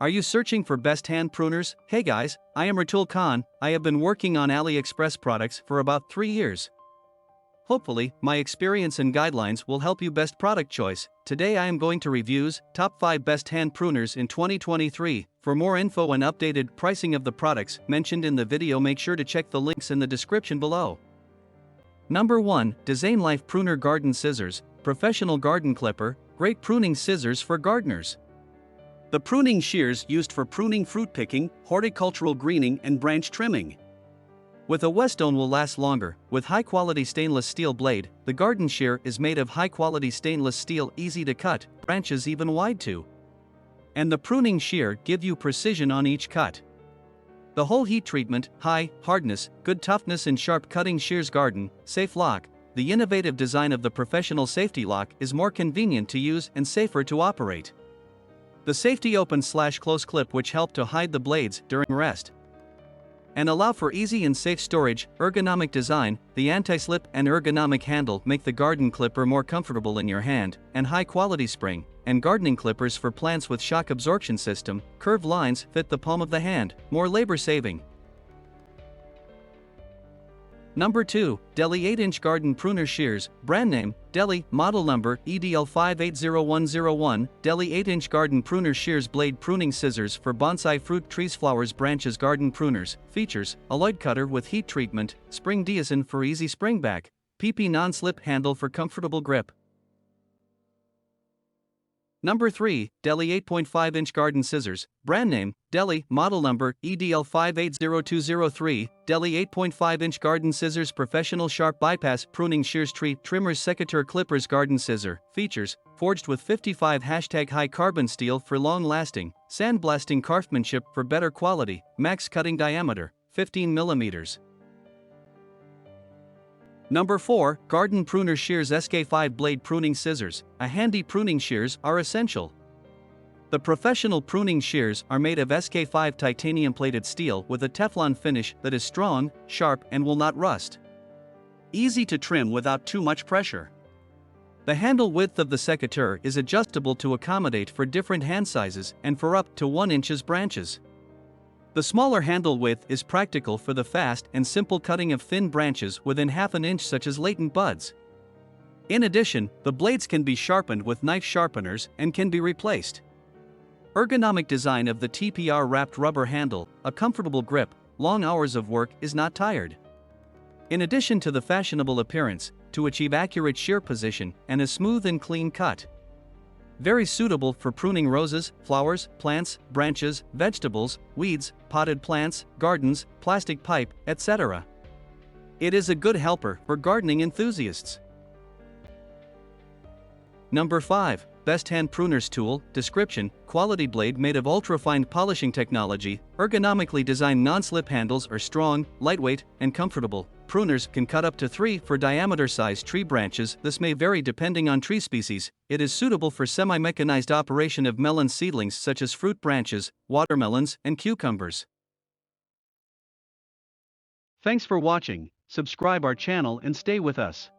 Are you searching for best hand pruners? Hey guys, I am Ratul Khan. I have been working on AliExpress products for about 3 years. Hopefully, my experience and guidelines will help you best product choice. Today I am going to reviews top 5 best hand pruners in 2023. For more info and updated pricing of the products mentioned in the video, make sure to check the links in the description below. Number 1, DIZAINLIFE Pruner Garden Scissors, Professional Garden Clipper, Great Pruning Scissors for Gardeners. The pruning shears used for pruning, fruit picking, horticultural greening and branch trimming. With a Whetstone will last longer. With high-quality stainless steel blade, the garden shear is made of high-quality stainless steel, easy to cut, branches even wide too. And the pruning shear give you precision on each cut. The whole heat treatment, high hardness, good toughness and sharp cutting shears. Garden safe lock. The innovative design of the professional safety lock is more convenient to use and safer to operate. The safety open/close clip which help to hide the blades during rest and allow for easy and safe storage. Ergonomic design. The anti-slip and ergonomic handle make the garden clipper more comfortable in your hand, and high-quality spring and gardening clippers for plants with shock absorption system. Curved lines fit the palm of the hand, more labor-saving. Number 2, Deli 8-inch Garden Pruner Shears, brand name, Deli, model number, EDL580101, Deli 8-inch Garden Pruner Shears blade pruning scissors for bonsai, fruit trees, flowers, branches. Garden pruners. Features, alloy cutter with heat treatment, spring deason for easy spring back, PP non-slip handle for comfortable grip. Number 3, Deli 8.5-inch Garden Scissors, brand name, Deli, model number, EDL580203, Deli 8.5-inch Garden Scissors Professional Sharp Bypass Pruning Shears Tree Trimmers Secateur Clippers. Garden Scissor. Features, forged with 55 high carbon steel for long-lasting, sandblasting craftsmanship for better quality, max cutting diameter, 15 mm. Number 4, Garden Pruner Shears SK5 Blade Pruning Scissors. A handy pruning shears are essential. The professional pruning shears are made of SK5 titanium-plated steel with a Teflon finish that is strong, sharp and will not rust. Easy to trim without too much pressure. The handle width of the secateur is adjustable to accommodate for different hand sizes and for up to 1 inch branches. The smaller handle width is practical for the fast and simple cutting of thin branches within half an inch, such as latent buds. In addition, the blades can be sharpened with knife sharpeners and can be replaced. Ergonomic design of the TPR wrapped rubber handle, a comfortable grip, long hours of work is not tired. In addition to the fashionable appearance, to achieve accurate shear position and a smooth and clean cut. Very suitable for pruning roses, flowers, plants, branches, vegetables, weeds, potted plants, gardens, plastic pipe, etc. It is a good helper for gardening enthusiasts. Number 5, Best Hand Pruners Tool. Description: quality blade made of ultra-fine polishing technology. Ergonomically designed non-slip handles are strong, lightweight, and comfortable. Pruners can cut up to 3 for diameter size tree branches. This may vary depending on tree species. It is suitable for semi-mechanized operation of melon seedlings such as fruit branches, watermelons, and cucumbers. Thanks for watching. Subscribe our channel and stay with us.